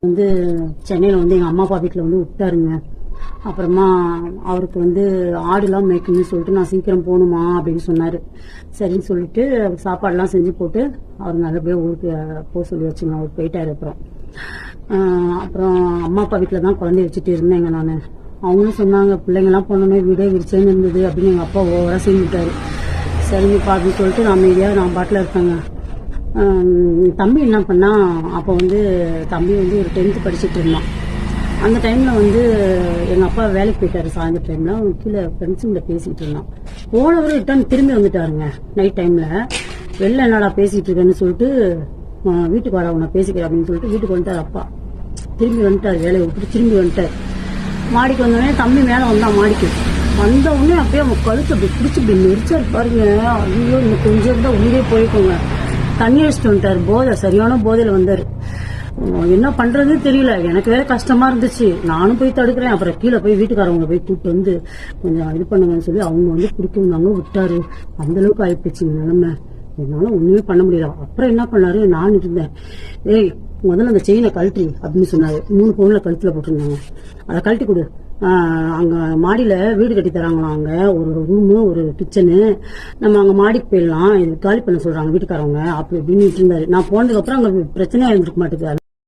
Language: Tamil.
வந்து சென்னையில் வந்து எங்கள் அம்மா அப்பா வீட்டில் வந்து விட்டாருங்க. அப்புறமா அவருக்கு வந்து ஆடுலாம் மேய்க்கணும்னு சொல்லிட்டு நான் சீக்கிரம் போகணுமா அப்படின்னு சொன்னார். சரின்னு சொல்லிட்டு சாப்பாடுலாம் செஞ்சு போட்டு அவர் நல்லபடியாக ஊருக்கு போக சொல்லி வச்சுங்க. அவர் போயிட்டார். அப்புறம் அம்மா அப்பா வீட்டில் தான் குழந்தைய வச்சுட்டு இருந்தேங்க நான். அவங்களும் சொன்னாங்க பிள்ளைங்கள்லாம் போனோன்னே வீடே விரிச்சேன்னு இருந்தது அப்படின்னு எங்கள் அப்பா ஓவராக செஞ்சுட்டாரு. சரிங்கப்பா அப்படின்னு சொல்லிட்டு நான் அமைதியாக நான் பாட்டில் இருப்பேங்க. தம்பி என்ன பண்ணா, அப்போ வந்து தம்பி வந்து ஒரு 10th படிச்சுட்டு இருந்தான். அந்த டைமில் வந்து எங்கள் அப்பா வேலைக்கு போயிட்டாரு. சாயந்தர டைமில் அவன் கீழே ஃப்ரெண்ட்ஸுங்களை பேசிகிட்டு இருந்தான். போனவரும் ரிட்டர்ன் திரும்பி வந்துட்டாருங்க. நைட் டைமில் வெளில என்னடா பேசிகிட்டு இருக்கேன்னு சொல்லிட்டு வீட்டுக்கு வர உன்னை பேசிக்கிறேன் அப்படின்னு சொல்லிட்டு வீட்டுக்கு வந்துட்டார். அப்பா திரும்பி வந்துட்டார், வேலையை விட்டுட்டு திரும்பி வந்துட்டார். மாடிக்கு வந்தோடனே தம்பி மேலே வந்தான். மாடிக்கு வந்த உடனே அப்படியே அவன் கழுத்து அப்படி பிடிச்சி இப்படி நெரிச்சார் பாருங்க. ஐயோ இன்னும் கொஞ்சம் இருந்தால் உயிரே போயிருக்கோங்க. தண்ணி அடிச்சுட்டு வந்துட்டார். போதை, சரியான போதையில் வந்தார். என்ன பண்றதுன்னு தெரியல. எனக்கு வேற கஷ்டமா இருந்துச்சு. நானும் போய் தடுக்கிறேன். அப்புறம் கீழே போய் வீட்டுக்காரவங்க போய் கூப்பிட்டு வந்து கொஞ்சம் இது பண்ணுங்கன்னு சொல்லி அவங்க வந்து பிடிக்கும்னாங்க. விட்டாரு. அந்த அளவுக்கு ஆயிப்போச்சுங்க நிலைமை. என்னால ஒண்ணுமே பண்ண முடியல. அப்புறம் என்ன பண்ணாரு, நான் இருந்தேன். ஏய் முதல்ல அந்த செயினை கழட்டி அப்படின்னு சொன்னாரு. 3 பவுன்ல கழுத்துல போட்டிருந்தாங்க. அதை கழட்டி கொடு. அங்க மாடியில வீடு கட்டி தராங்களாம். அங்க ஒரு ரூமு, ஒரு கிச்சனு, நம்ம அங்க மாடிக்கு போயிடலாம், இது காலி பண்ண சொல்றாங்க வீட்டுக்காரவங்க அப்படி அப்படின்னு இருந்தாரு. நான் போனதுக்கு அப்புறம் அங்க பிரச்சனையா இருந்திருக்க மாட்டேங்குது.